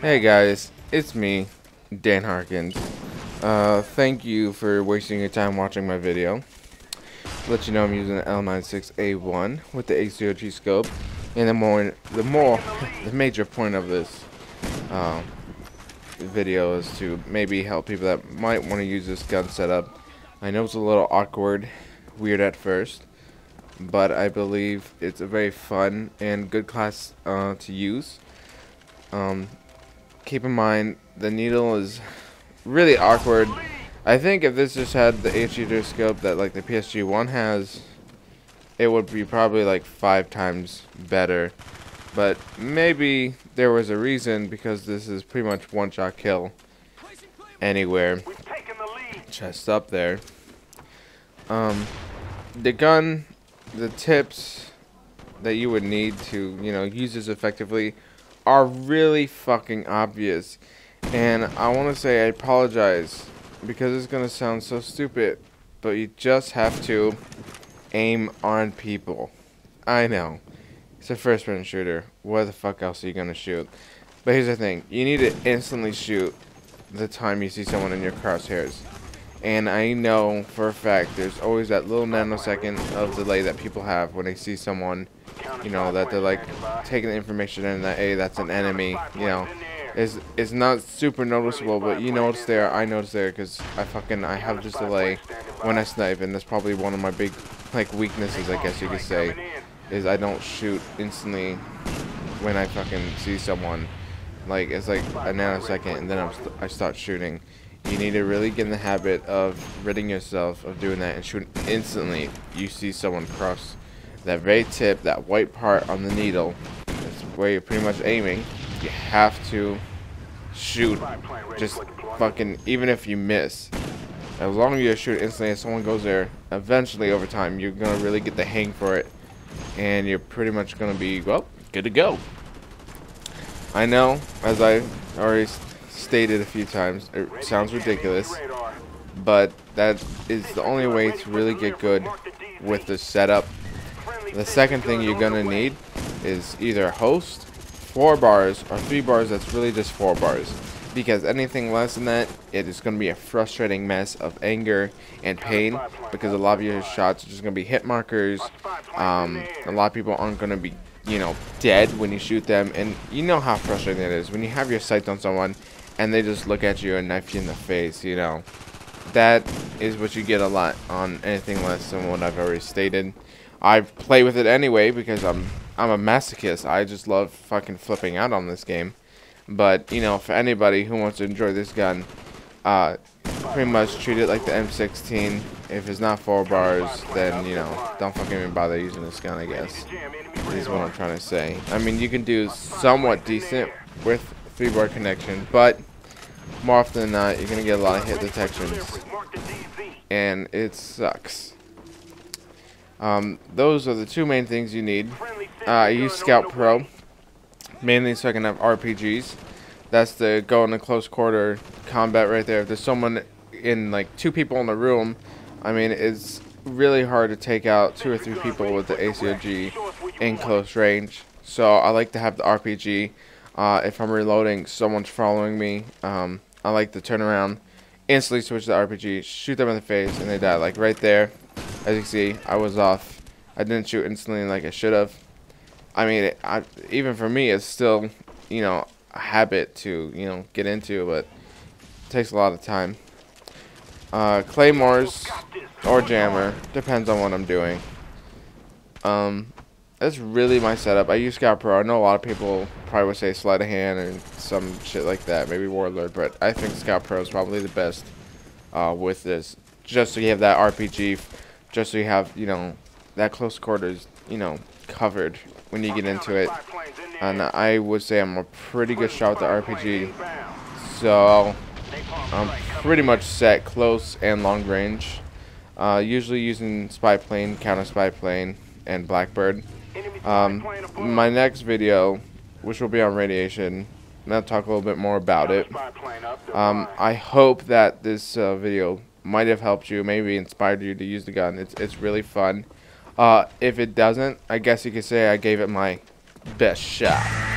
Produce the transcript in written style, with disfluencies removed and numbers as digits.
Hey guys, it's me, Dan Harkins. Thank you for wasting your time watching my video. Let you know I'm using an L96A1 with the ACOG scope, and the major point of this video is to maybe help people that might want to use this gun setup. I know it's a little awkward, weird at first, but I believe it's a very fun and good class to use. Keep in mind, the needle is really awkward. I think if this just had the HE scope that like the PSG1 has, it would be probably like 5 times better. But maybe there was a reason, because this is pretty much one-shot kill anywhere. Chest up there. The gun, the tips that you would need to, use this effectively are really fucking obvious, and I want to say I apologize because it's gonna sound so stupid, but you just have to aim on people. I know it's a first-person shooter. Where the fuck else are you gonna shoot? But here's the thing: you need to instantly shoot the time you see someone in your crosshairs. And I know for a fact there's always that little nanosecond of delay that people have when they see someone, that they're like taking the information in that, hey, that's an enemy, it's not super noticeable, but you know it's there. I know it's there because I have this delay when I snipe, and that's probably one of my big weaknesses, I guess you could say, is I don't shoot instantly when I fucking see someone. It's like a nanosecond, and then I start shooting. You need to really get in the habit of ridding yourself of doing that and shooting instantly. You see someone cross that very tip, that white part on the needle, that's where you're pretty much aiming. You have to shoot. Just fucking, even if you miss, as long as you shoot instantly and someone goes there, eventually over time you're gonna really get the hang for it, and you're pretty much gonna be, well, good to go. I know, as I already stated a few times, it sounds ridiculous, but that is the only way to really get good with the setup. The second thing you're gonna need is either a host, 4 bars, or 3 bars that's really just 4 bars, because anything less than that, it is gonna be a frustrating mess of anger and pain, because a lot of your shots are just gonna be hit markers. A lot of people aren't gonna be dead when you shoot them, and you know how frustrating it is when you have your sights on someone and they just look at you and knife you in the face. That is what you get a lot on anything less than what I've already stated. I play with it anyway because I'm a masochist. I just love fucking flipping out on this game. But for anybody who wants to enjoy this gun, pretty much treat it like the M16. If it's not 4 bars, then don't fucking even bother using this gun, I guess, is what I'm trying to say. I mean, you can do somewhat decent with 3-bar connection, but more often than not, you're gonna get a lot of hit detections, and it sucks. Those are the 2 main things you need. I use Scout Pro mainly so I can have RPGs. That's the go in the close quarter combat right there. If there's someone in 2 people in the room, I mean, it's really hard to take out 2 or 3 people with the ACOG in close range. So I like to have the RPG. If I'm reloading, someone's following me, I like to turn around, instantly switch to the RPG, shoot them in the face, and they die. Like right there, as you can see, I was off. I didn't shoot instantly like I should have. I mean, even for me, it's still, a habit to, get into, but it takes a lot of time. Claymores or jammer, depends on what I'm doing. That's really my setup. I use Scout Pro. I know a lot of people probably would say sleight of hand and some shit like that, maybe Warlord, but I think Scout Pro is probably the best with this. Just so you have that RPG, just so you have, that close quarters, covered when you get into it. And I would say I'm a pretty good shot with the RPG, so I'm pretty much set close and long range. Usually using spy plane, counter spy plane, and Blackbird. My next video, which will be on radiation, and I'll talk a little bit more about it. I hope that this video might have helped you, maybe inspired you to use the gun. It's really fun. If it doesn't, I guess you could say I gave it my best shot.